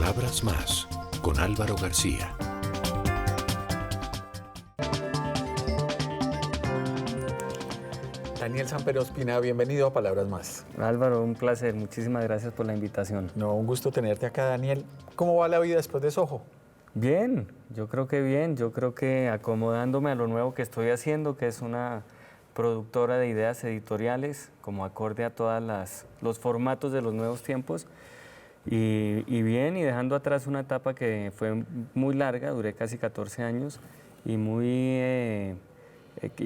Palabras Más, con Álvaro García. Daniel Samper Ospina, bienvenido a Palabras Más. Álvaro, un placer. Muchísimas gracias por la invitación. No, un gusto tenerte acá, Daniel. ¿Cómo va la vida después de Soho? Bien, yo creo que bien. Yo creo que acomodándome a lo nuevo que estoy haciendo, que es una productora de ideas editoriales, como acorde a todos los formatos de los nuevos tiempos. Y bien, y dejando atrás una etapa que fue muy larga, duré casi 14 años, y y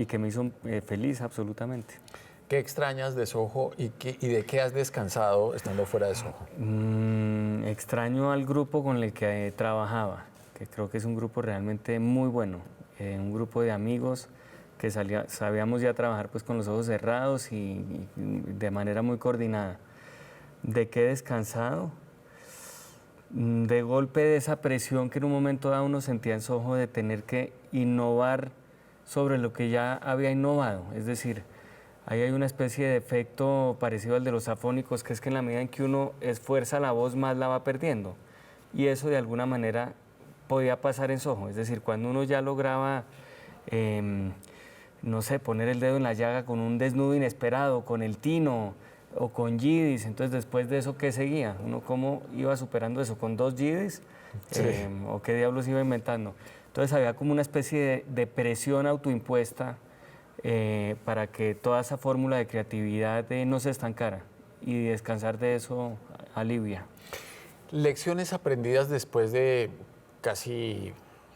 que me hizo feliz absolutamente. ¿Qué extrañas de Soho y de qué has descansado estando fuera de Soho? Extraño al grupo con el que trabajaba, que creo que es un grupo realmente muy bueno, un grupo de amigos que sabíamos ya trabajar pues con los ojos cerrados y de manera muy coordinada. ¿De qué he descansado? De golpe de esa presión que en un momento dado uno sentía en Soho de tener que innovar sobre lo que ya había innovado. Es decir, ahí hay una especie de efecto parecido al de los afónicos, que es que en la medida en que uno esfuerza la voz, más la va perdiendo. Y eso de alguna manera podía pasar en Soho. Es decir, cuando uno ya lograba, no sé, poner el dedo en la llaga con un desnudo inesperado, con el tino, o con Yidis, entonces después de eso, ¿qué seguía? ¿Uno cómo iba superando eso? ¿Con 2 Yidis? Sí. ¿O qué diablos iba inventando? Entonces había como una especie de presión autoimpuesta para que toda esa fórmula de creatividad no se estancara, y descansar de eso alivia. ¿Lecciones aprendidas después de casi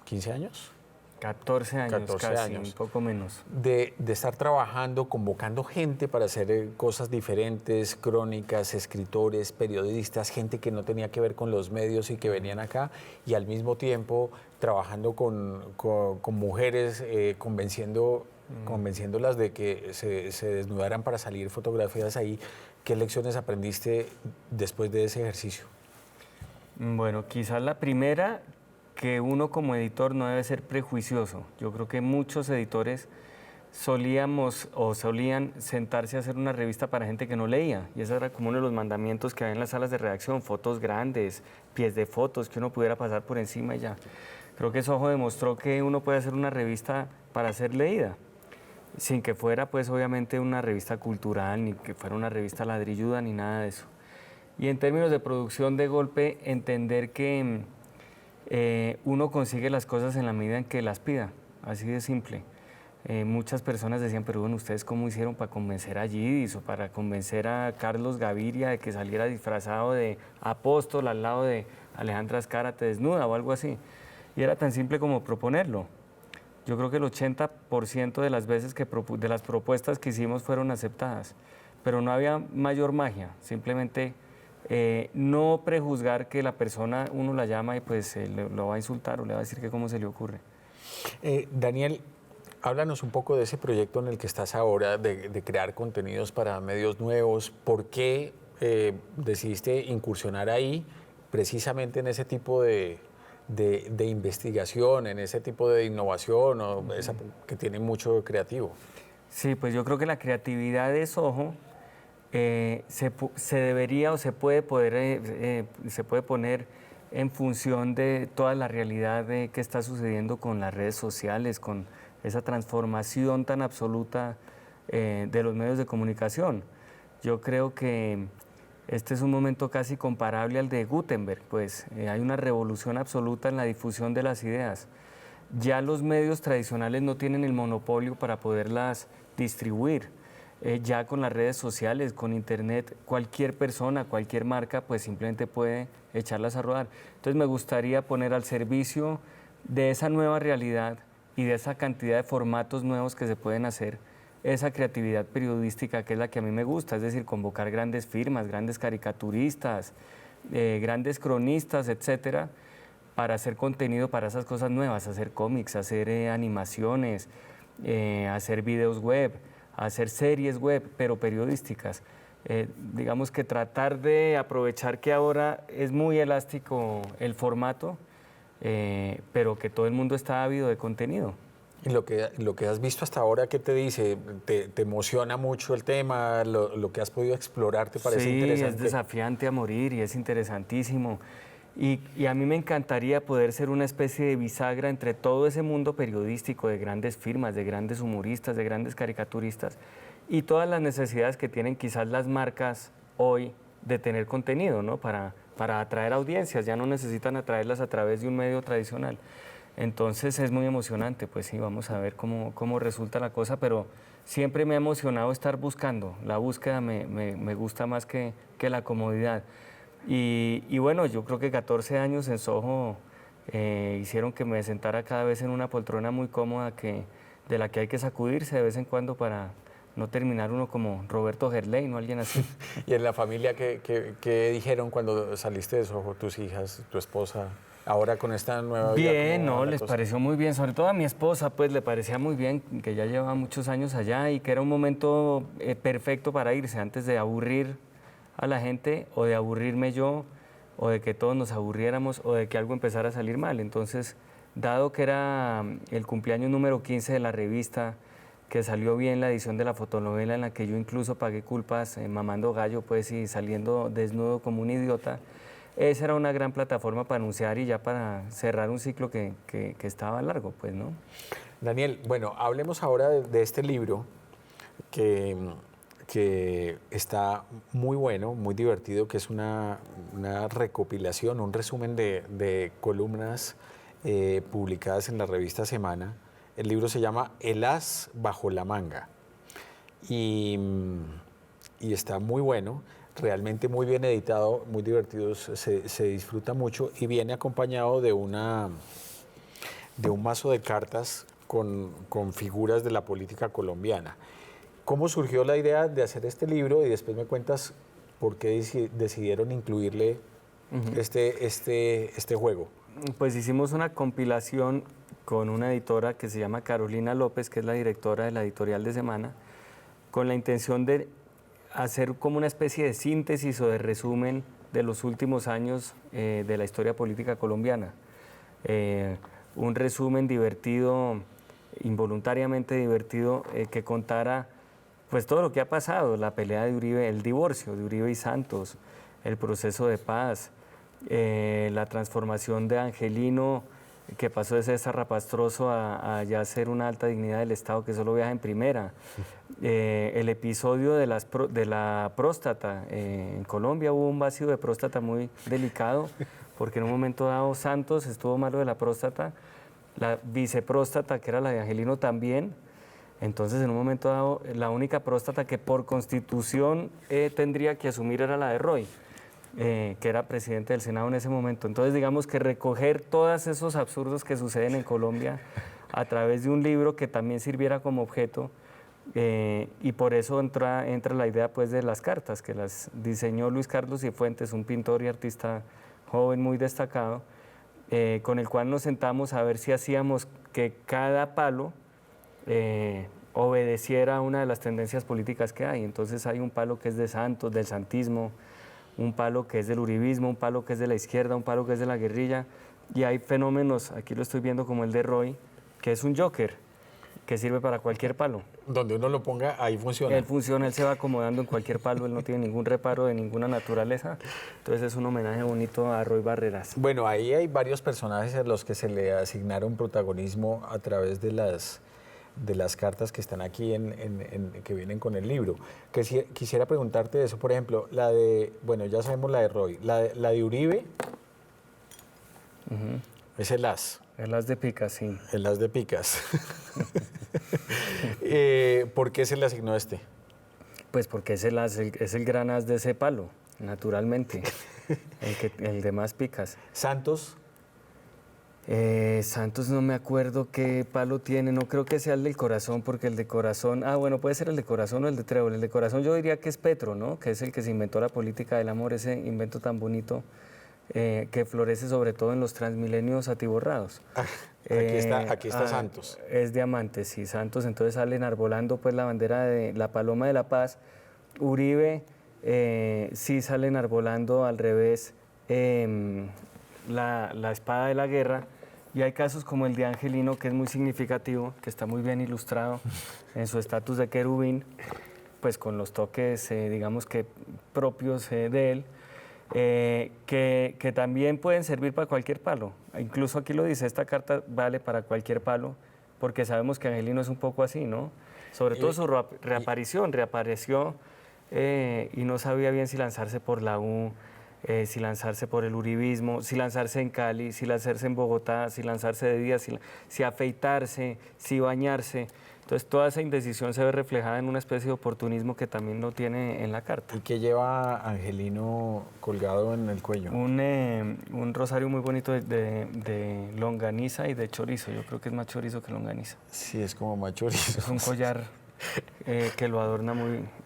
15 años? 14 años, 14 casi, años. un poco menos. De estar trabajando, convocando gente para hacer cosas diferentes, crónicas, escritores, periodistas, gente que no tenía que ver con los medios y que venían acá, y al mismo tiempo trabajando con mujeres, convenciéndolas de que se desnudaran para salir fotografías ahí. ¿Qué lecciones aprendiste después de ese ejercicio? Bueno, quizás la primera, que uno como editor no debe ser prejuicioso. Yo creo que muchos editores solían sentarse a hacer una revista para gente que no leía, y ese era como uno de los mandamientos que había en las salas de redacción: fotos grandes, pies de fotos, que uno pudiera pasar por encima y ya. Creo que Soho demostró que uno puede hacer una revista para ser leída, sin que fuera pues obviamente una revista cultural, ni que fuera una revista ladrilluda, ni nada de eso. Y en términos de producción, de golpe, entender que uno consigue las cosas en la medida en que las pida, así de simple. Muchas personas decían, pero bueno, ¿ustedes cómo hicieron para convencer a Yidis o para convencer a Carlos Gaviria de que saliera disfrazado de apóstol al lado de Alejandra Azcárate desnuda o algo así? Y era tan simple como proponerlo. Yo creo que el 80% de las veces de las propuestas que hicimos fueron aceptadas, pero no había mayor magia, simplemente no prejuzgar que la persona, uno la llama y pues lo va a insultar o le va a decir que cómo se le ocurre. Daniel, háblanos un poco de ese proyecto en el que estás ahora, de crear contenidos para medios nuevos. ¿Por qué decidiste incursionar ahí, precisamente en ese tipo de investigación, en ese tipo de innovación, o esa que tiene mucho creativo? Sí, pues yo creo que la creatividad de Soho se debería o se puede poner en función de toda la realidad que está sucediendo con las redes sociales, con esa transformación tan absoluta de los medios de comunicación. Yo creo que este es un momento casi comparable al de Gutenberg, pues hay una revolución absoluta en la difusión de las ideas. Ya los medios tradicionales no tienen el monopolio para poderlas distribuir. Ya con las redes sociales, con internet, cualquier persona, cualquier marca, pues simplemente puede echarlas a rodar. Entonces me gustaría poner al servicio de esa nueva realidad y de esa cantidad de formatos nuevos que se pueden hacer, esa creatividad periodística que es la que a mí me gusta, es decir, convocar grandes firmas, grandes caricaturistas, grandes cronistas, etcétera, para hacer contenido para esas cosas nuevas, hacer cómics, hacer animaciones, hacer videos web, hacer series web, pero periodísticas. Digamos que tratar de aprovechar que ahora es muy elástico el formato, pero que todo el mundo está ávido de contenido. Y lo que has visto hasta ahora, ¿qué te dice? ¿Te emociona mucho el tema? ¿Lo que has podido explorar te parece interesante? Sí, es desafiante a morir y es interesantísimo. Y a mí me encantaría poder ser una especie de bisagra entre todo ese mundo periodístico de grandes firmas, de grandes humoristas, de grandes caricaturistas y todas las necesidades que tienen quizás las marcas hoy de tener contenido, ¿no? Para atraer audiencias, ya no necesitan atraerlas a través de un medio tradicional. Entonces es muy emocionante, pues sí, vamos a ver cómo resulta la cosa, pero siempre me ha emocionado estar buscando, la búsqueda me gusta más que la comodidad. Y bueno, yo creo que 14 años en Soho hicieron que me sentara cada vez en una poltrona muy cómoda de la que hay que sacudirse de vez en cuando para no terminar uno como Roberto Gerley, no alguien así. ¿Y en la familia qué dijeron cuando saliste de Soho, tus hijas, tu esposa? Ahora con esta nueva vida. Bien, ¿cómo va no, la les cosa? pareció muy bien, sobre todo a mi esposa, pues le parecía muy bien, que ya llevaba muchos años allá y que era un momento perfecto para irse, antes de aburrir a la gente o de aburrirme yo o de que todos nos aburriéramos o de que algo empezara a salir mal. Entonces, dado que era el cumpleaños número 15 de la revista, que salió bien la edición de la fotonovela en la que yo incluso pagué culpas mamando gallo, pues, y saliendo desnudo como un idiota, esa era una gran plataforma para anunciar y ya para cerrar un ciclo que estaba largo, pues, ¿no? Daniel, bueno, hablemos ahora de este libro que está muy bueno, muy divertido, que es una recopilación, un resumen de columnas publicadas en la revista Semana. El libro se llama El as bajo la manga y está muy bueno, realmente muy bien editado, muy divertido, se disfruta mucho y viene acompañado de un mazo de cartas con figuras de la política colombiana. ¿Cómo surgió la idea de hacer este libro? Y después me cuentas por qué decidieron incluirle este juego. Pues hicimos una compilación con una editora que se llama Carolina López, que es la directora de la editorial de Semana, con la intención de hacer como una especie de síntesis o de resumen de los últimos años de la historia política colombiana. Un resumen divertido, involuntariamente divertido, que contara pues todo lo que ha pasado, la pelea de Uribe, el divorcio de Uribe y Santos, el proceso de paz, la transformación de Angelino, que pasó de ser zarrapastroso a ya ser una alta dignidad del Estado que solo viaja en primera. El episodio de la próstata. En Colombia hubo un vacío de próstata muy delicado, porque en un momento dado Santos estuvo malo de la próstata, la vicepróstata, que era la de Angelino, también. Entonces, en un momento dado, la única próstata que por constitución tendría que asumir era la de Roy, que era presidente del Senado en ese momento. Entonces, digamos que recoger todos esos absurdos que suceden en Colombia a través de un libro que también sirviera como objeto, y por eso entra la idea, pues, de las cartas, que las diseñó Luis Carlos Cifuentes, un pintor y artista joven muy destacado, con el cual nos sentamos a ver si hacíamos que cada palo obedeciera a una de las tendencias políticas que hay. Entonces hay un palo que es de Santos, del santismo, un palo que es del uribismo, un palo que es de la izquierda, un palo que es de la guerrilla, y hay fenómenos, aquí lo estoy viendo como el de Roy, que es un joker, que sirve para cualquier palo. Donde uno lo ponga, ahí funciona. Él funciona, él se va acomodando en cualquier palo, él no tiene ningún reparo de ninguna naturaleza, entonces es un homenaje bonito a Roy Barreras. Bueno, ahí hay varios personajes a los que se le asignaron protagonismo a través de las cartas que están aquí, que vienen con el libro. Quisiera preguntarte eso, por ejemplo, bueno, ya sabemos la de Roy, la de Uribe, es el as. El as de picas, sí. El as de picas. ¿Por qué se le asignó este? Pues porque es el gran as de ese palo, naturalmente, el de más picas. ¿Santos? Santos no me acuerdo qué palo tiene, no creo que sea el del corazón, porque el de corazón, bueno, puede ser el de corazón o el de trébol. El de corazón yo diría que es Petro, ¿no? Que es el que se inventó la política del amor, ese invento tan bonito que florece sobre todo en los transmilenios atiborrados. Aquí está Santos. Es diamante, sí, Santos. Entonces sale enarbolando pues la bandera de la Paloma de la Paz. Uribe sí sale enarbolando al revés la espada de la guerra. Y hay casos como el de Angelino, que es muy significativo, que está muy bien ilustrado en su estatus de querubín, pues con los toques, digamos que propios de él. que también pueden servir para cualquier palo. Incluso aquí lo dice, esta carta vale para cualquier palo, porque sabemos que Angelino es un poco así, ¿no? Sobre todo su reapareció y no sabía bien si lanzarse por la U, si lanzarse por el uribismo, si lanzarse en Cali, si lanzarse en Bogotá, si lanzarse de día, si afeitarse, si bañarse. Entonces toda esa indecisión se ve reflejada en una especie de oportunismo que también lo tiene en la carta. ¿Y qué lleva Angelino colgado en el cuello? Un rosario muy bonito de longaniza y de chorizo. Yo creo que es más chorizo que longaniza. Sí, es como más chorizo. Es un collar que lo adorna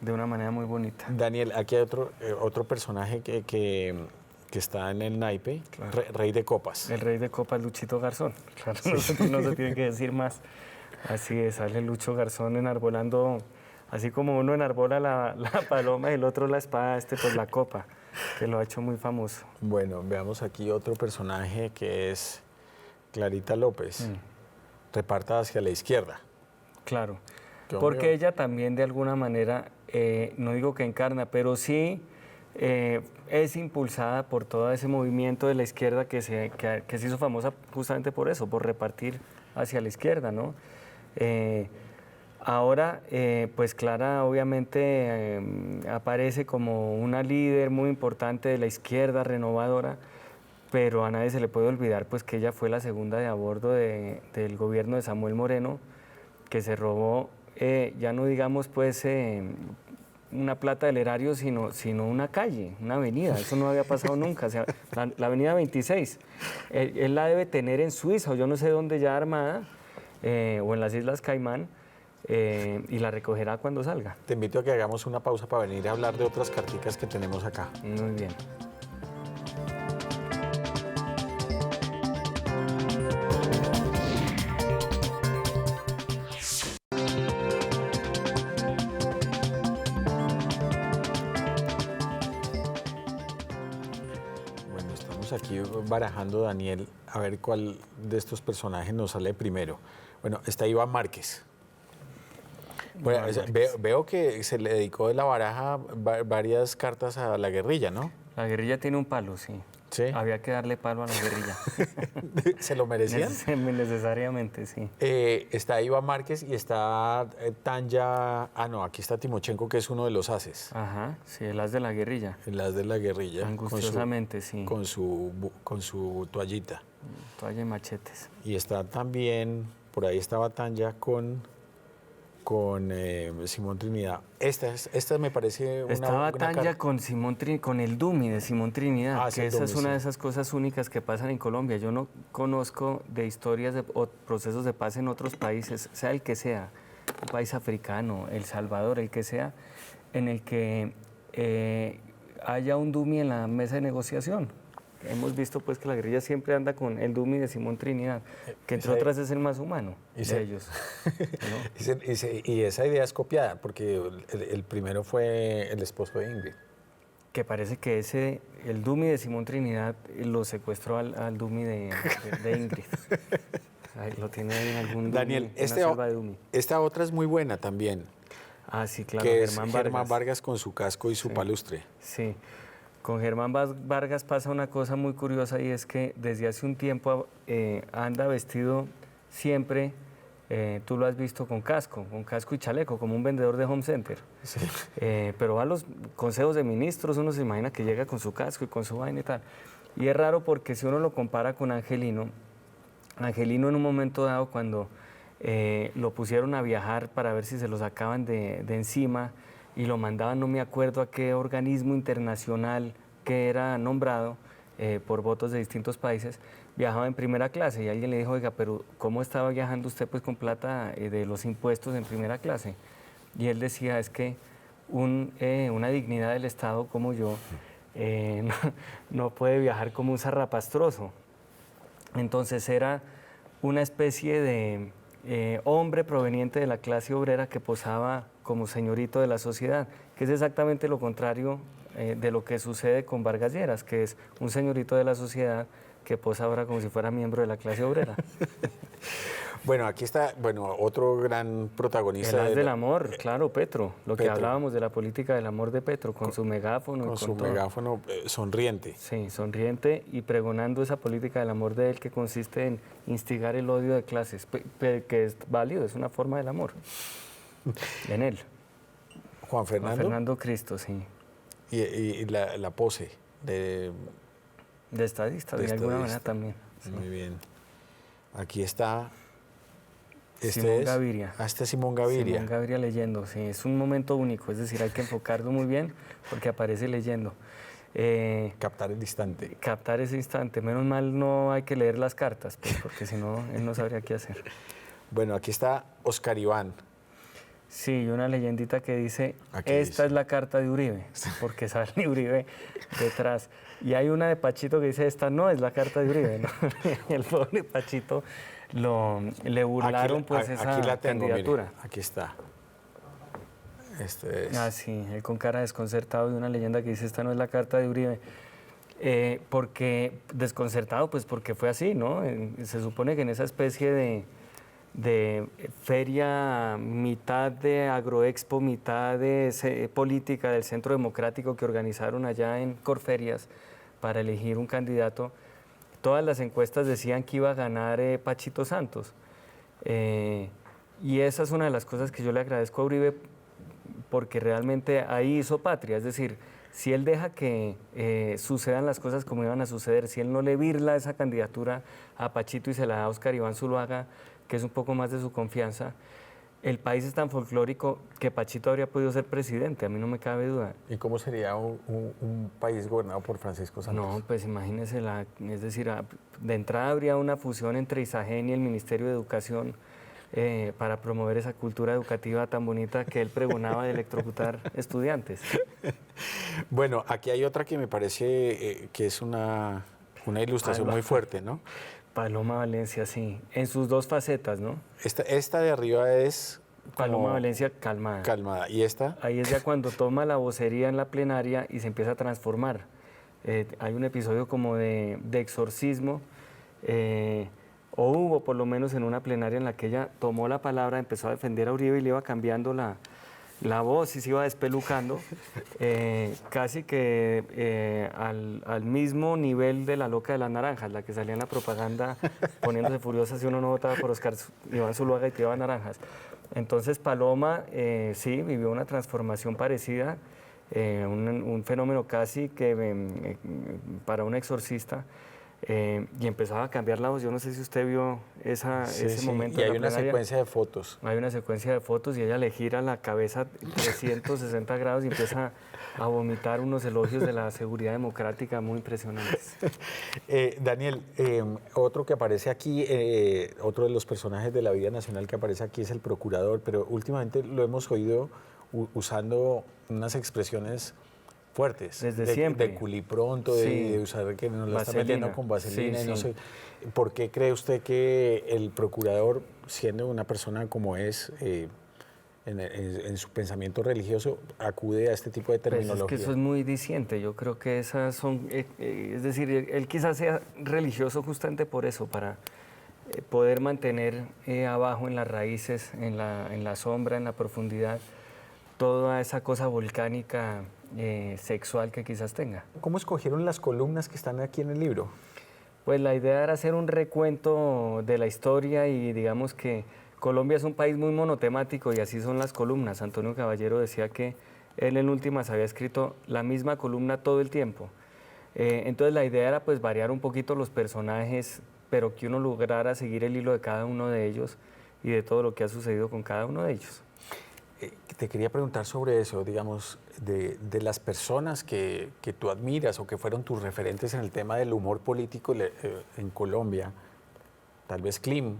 de una manera muy bonita. Daniel, aquí hay otro personaje que está en el naipe, claro. Rey de copas. El rey de copas, Luchito Garzón. Claro, sí. no se tiene que decir más. Así es, sale Lucho Garzón enarbolando, así como uno enarbola la paloma y el otro la espada, pues la copa, que lo ha hecho muy famoso. Bueno, veamos aquí otro personaje que es Clarita López, reparta hacia la izquierda. Claro, porque ella también de alguna manera, no digo que encarna, pero sí es impulsada por todo ese movimiento de la izquierda que se hizo famosa justamente por eso, por repartir hacia la izquierda, ¿no? Ahora, pues Clara obviamente aparece como una líder muy importante de la izquierda renovadora, pero a nadie se le puede olvidar pues que ella fue la segunda de a bordo del gobierno de Samuel Moreno, que se robó, ya no digamos pues una plata del erario, sino una calle, una avenida. Eso no había pasado nunca. O sea, la avenida 26, él la debe tener en Suiza o yo no sé dónde ya armada, o en las Islas Caimán, y la recogerá cuando salga. Te invito a que hagamos una pausa para venir a hablar de otras carticas que tenemos acá. Muy bien. Bueno, estamos aquí barajando, Daniel, a ver cuál de estos personajes nos sale primero. Bueno, está Iván Márquez. Bueno, veo que se le dedicó de la baraja varias cartas a la guerrilla, ¿no? La guerrilla tiene un palo, sí. ¿Sí? Había que darle palo a la guerrilla. ¿Se lo merecían? Necesariamente, sí. Está Iván Márquez y está Tanya... Ah, no, aquí está Timochenko, que es uno de los ases. Ajá, sí, el as de la guerrilla. El as de la guerrilla. Angustiosamente, sí. Con su toallita. Toalla y machetes. Y está también, por ahí estaba Tanya con Simón Trinidad. Esta me parece una... Estaba Tanya con con el Dumi de Simón Trinidad, que esa es una de esas cosas únicas que pasan en Colombia. Yo no conozco de historias o procesos de paz en otros países, sea el que sea, un país africano, El Salvador, el que sea, en el que haya un Dumi en la mesa de negociación. Hemos visto pues que la guerrilla siempre anda con el Dumi de Simón Trinidad, que entre otras es el más humano de ellos, ¿no? Y esa idea es copiada, porque el primero fue el esposo de Ingrid. Que parece que el Dumi de Simón Trinidad lo secuestró al Dumi de Ingrid. Ahí lo tiene ahí en algún Dumi, Daniel, selva de Dumi. Esta otra es muy buena también. Ah, sí, claro, que es Germán Vargas con su casco y su palustre. Sí. Con Germán Vargas pasa una cosa muy curiosa y es que desde hace un tiempo anda vestido siempre, tú lo has visto con casco y chaleco, como un vendedor de home center. Sí. Pero va a los consejos de ministros, uno se imagina que llega con su casco y con su vaina y tal. Y es raro porque si uno lo compara con Angelino en un momento dado cuando lo pusieron a viajar para ver si se lo sacaban de encima, y lo mandaban, no me acuerdo a qué organismo internacional que era nombrado por votos de distintos países, viajaba en primera clase y alguien le dijo, oiga, pero ¿cómo estaba viajando usted pues con plata de los impuestos en primera clase? Y él decía, es que una dignidad del Estado como yo no puede viajar como un zarrapastroso. Entonces era una especie de hombre proveniente de la clase obrera que posaba como señorito de la sociedad, que es exactamente lo contrario de lo que sucede con Vargas Lleras, que es un señorito de la sociedad que posa ahora como si fuera miembro de la clase obrera. Bueno, aquí está, bueno, otro gran protagonista. El as del amor, claro, Petro. Lo que Petro. hablábamos de la política del amor de Petro, con su megáfono. Con y su todo. megáfono sonriente. Sí, sonriente y pregonando esa política del amor de él que consiste en instigar el odio de clases, que es válido, es una forma del amor. En él. Juan Fernando. Juan Fernando Cristo, sí. Y la pose de... De estadista, de alguna manera también. Sí. Muy bien. Aquí está... Simón Gaviria. Este es Simón Gaviria. Simón Gaviria leyendo, sí, es un momento único, es decir, hay que enfocarlo muy bien porque aparece leyendo. Captar el instante. Captar ese instante, menos mal no hay que leer las cartas, pues, porque si no, él no sabría qué hacer. Bueno, aquí está Oscar Iván. Sí, y una leyendita que dice, Aquí esta dice. es la carta de Uribe, porque sale Uribe detrás. Y hay una de Pachito que dice, esta no es la carta de Uribe, ¿no? El pobre Pachito le burlaron pues esa aquí la tengo, candidatura. mire, aquí está. Este es. Ah, sí, él con cara desconcertado y una leyenda que dice, esta no es la carta de Uribe. Porque desconcertado, pues porque fue así, ¿no? Se supone que en esa especie de feria, mitad de agroexpo, mitad de política del Centro Democrático que organizaron allá en Corferias para elegir un candidato, todas las encuestas decían que iba a ganar Pachito Santos. Y esa es una de las cosas que yo le agradezco a Uribe, porque realmente ahí hizo patria, es decir, si él deja que sucedan las cosas como iban a suceder, si él no le virla esa candidatura a Pachito y se la da a Oscar Iván Zuluaga, que es un poco más de su confianza, el país es tan folclórico que Pachito habría podido ser presidente, a mí no me cabe duda. ¿Y cómo sería un país gobernado por Francisco Santos? No, pues imagínese, es decir, de entrada habría una fusión entre Isagen y el Ministerio de Educación para promover esa cultura educativa tan bonita que él pregonaba de electrocutar estudiantes. Bueno, aquí hay otra que me parece que es una ilustración muy fuerte, ¿no? Paloma Valencia, sí, en sus dos facetas, ¿no? Esta de arriba es... Paloma Valencia calmada. Calmada. ¿Y esta? Ahí es ya cuando toma la vocería en la plenaria y se empieza a transformar. Hay un episodio como de exorcismo, o hubo por lo menos en una plenaria en la que ella tomó la palabra, empezó a defender a Uribe y le iba cambiando la voz y se iba despelucando, casi que al mismo nivel de la loca de las naranjas, la que salía en la propaganda poniéndose furiosa si uno no votaba por Oscar Iván Zuluaga y tiraba naranjas. Entonces Paloma sí vivió una transformación parecida, un fenómeno casi que para un exorcista, y empezaba a cambiar la voz. Yo no sé si usted vio ese momento. Y en hay la una plenaria. secuencia de fotos. Hay una secuencia de fotos y ella le gira la cabeza 360 grados y empieza a vomitar unos elogios de la seguridad democrática muy impresionantes. Daniel, otro que aparece aquí, otro de los personajes de la vida nacional que aparece aquí es el procurador, pero últimamente lo hemos oído usando unas expresiones fuertes. Desde siempre. De culipronto, Sí. de usar que nos la está Vaselina. metiendo con vaselina. Sí, y no sí. sé. ¿Por qué cree usted que el procurador, siendo una persona como es, en su pensamiento religioso, acude a este tipo de Pues terminología? es que eso es muy diciente. Yo creo que esas son, es decir, él quizás sea religioso justamente por eso, para poder mantener abajo en las raíces, en la sombra, en la profundidad, toda esa cosa volcánica sexual que quizás tenga. ¿Cómo escogieron las columnas que están aquí en el libro? Pues la idea era hacer un recuento de la historia y digamos que Colombia es un país muy monotemático y así son las columnas. Antonio Caballero decía que él en últimas había escrito la misma columna todo el tiempo. Entonces la idea era pues variar un poquito los personajes, pero que uno lograra seguir el hilo de cada uno de ellos y de todo lo que ha sucedido con cada uno de ellos. Te quería preguntar sobre eso, digamos, de las personas que tú admiras o que fueron tus referentes en el tema del humor político en Colombia, tal vez Klim,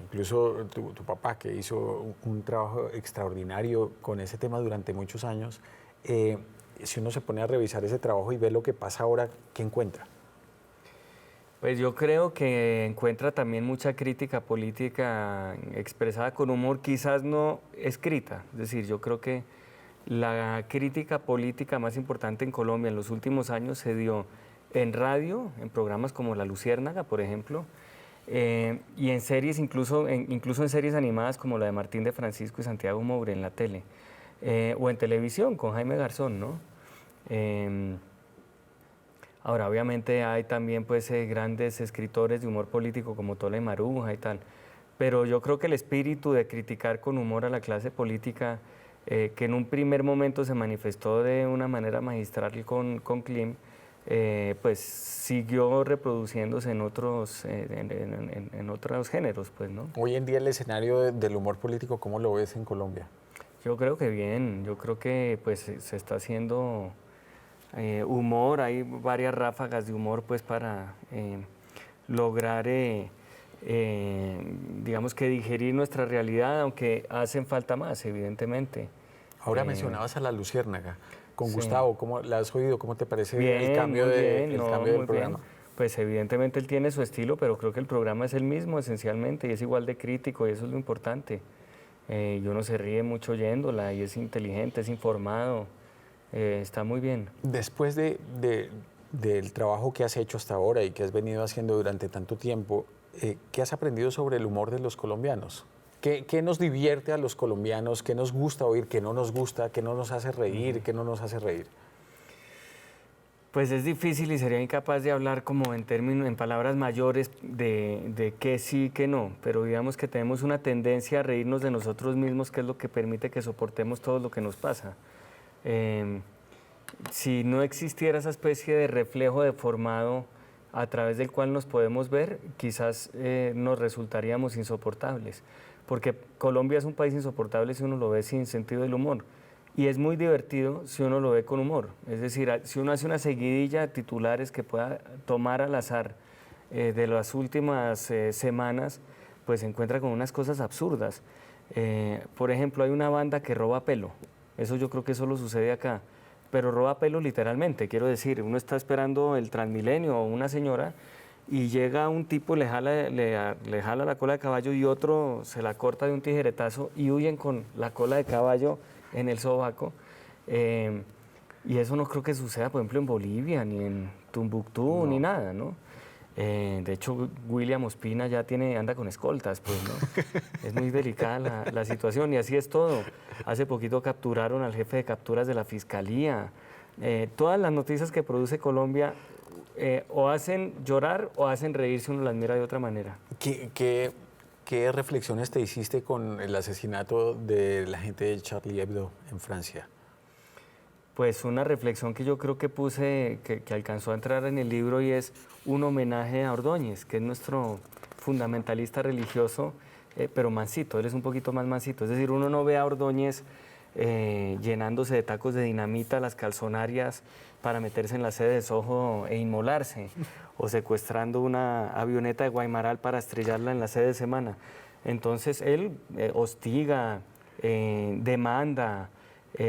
incluso tu papá que hizo un trabajo extraordinario con ese tema durante muchos años. Si uno se pone a revisar ese trabajo y ve lo que pasa ahora, ¿qué encuentra? Pues yo creo que encuentra también mucha crítica política expresada con humor, quizás no escrita. Es decir, yo creo que la crítica política más importante en Colombia en los últimos años se dio en radio, en programas como La Luciérnaga, por ejemplo, Y en series, incluso en series animadas como la de Martín de Francisco y Santiago Moure en la tele, o en televisión con Jaime Garzón, ¿no? Ahora, obviamente hay también pues, grandes escritores de humor político como Tola y Maruja y tal, pero yo creo que el espíritu de criticar con humor a la clase política, que en un primer momento se manifestó de una manera magistral con Klim, pues siguió reproduciéndose en otros géneros, pues, ¿no? Hoy en día el escenario del humor político, ¿cómo lo ves en Colombia? Yo creo que bien, yo creo que pues se está haciendo humor, hay varias ráfagas de humor pues para lograr, digamos que digerir nuestra realidad, aunque hacen falta más, evidentemente. Ahora mencionabas a La Luciérnaga. Con sí. Gustavo, ¿cómo la has oído? ¿Cómo te parece Bien, el cambio, muy de, bien, el no, cambio del muy programa? bien. Pues evidentemente él tiene su estilo, pero creo que el programa es el mismo esencialmente y es igual de crítico y eso es lo importante. Y uno se ríe mucho oyéndola y es inteligente, es informado, está muy bien. Después del trabajo que has hecho hasta ahora y que has venido haciendo durante tanto tiempo, ¿qué has aprendido sobre el humor de los colombianos? ¿Qué nos divierte a los colombianos? ¿Qué nos gusta oír? ¿Qué no nos gusta? ¿Qué no nos hace reír? ¿Qué no nos hace reír? Pues es difícil y sería incapaz de hablar como en palabras mayores de qué sí y qué no, pero digamos que tenemos una tendencia a reírnos de nosotros mismos, que es lo que permite que soportemos todo lo que nos pasa. Si no existiera esa especie de reflejo deformado a través del cual nos podemos ver, quizás nos resultaríamos insoportables, porque Colombia es un país insoportable si uno lo ve sin sentido del humor. Y es muy divertido si uno lo ve con humor. Es decir, si uno hace una seguidilla de titulares que pueda tomar al azar de las últimas semanas, pues se encuentra con unas cosas absurdas. Por ejemplo, hay una banda que roba pelo. Eso yo creo que solo sucede acá. Pero roba pelo literalmente. Quiero decir, uno está esperando el Transmilenio o una señora y llega un tipo, le jala la cola de caballo y otro se la corta de un tijeretazo y huyen con la cola de caballo en el sobaco, y eso no creo que suceda, por ejemplo, en Bolivia, ni en Tumbuctú, no, ni nada, ¿no? De hecho, William Ospina ya anda con escoltas, pues, ¿no? Es muy delicada la situación y así es todo. Hace poquito capturaron al jefe de capturas de la Fiscalía. Todas las noticias que produce Colombia o hacen llorar o hacen reír si uno las mira de otra manera. ¿Qué reflexiones te hiciste con el asesinato de la gente de Charlie Hebdo en Francia? Pues una reflexión que yo creo que puse, que alcanzó a entrar en el libro, y es un homenaje a Ordóñez, que es nuestro fundamentalista religioso, pero mansito, él es un poquito más mansito. Es decir, uno no ve a Ordóñez llenándose de tacos de dinamita las calzonarias para meterse en la sede de Soho e inmolarse, o secuestrando una avioneta de Guaymaral para estrellarla en la sede de Semana. Entonces él hostiga, demanda,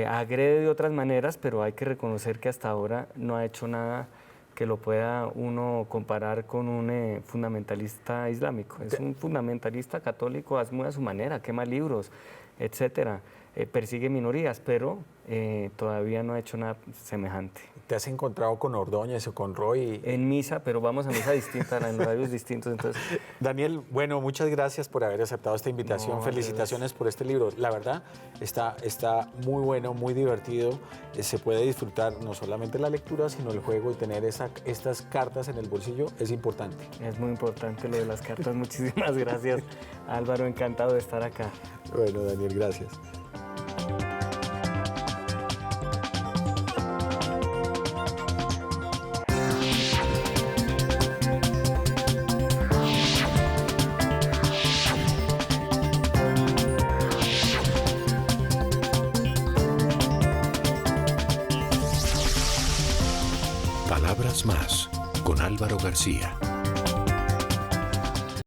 agrede de otras maneras, pero hay que reconocer que hasta ahora no ha hecho nada que lo pueda uno comparar con un fundamentalista islámico. Es un fundamentalista católico muy a su manera, quema libros, etcétera. Persigue minorías, pero todavía no ha hecho nada semejante. ¿Te has encontrado con Ordóñez o con Roy? En misa, pero vamos a misa distinta, en horarios distintos. Entonces. Daniel, bueno, muchas gracias por haber aceptado esta invitación. No, felicitaciones por este libro. La verdad, está muy bueno, muy divertido. Se puede disfrutar no solamente la lectura, sino el juego, y tener estas cartas en el bolsillo es importante. Es muy importante lo de las cartas. Muchísimas gracias, Álvaro. Encantado de estar acá. Bueno, Daniel, gracias. Palabras más con Álvaro García.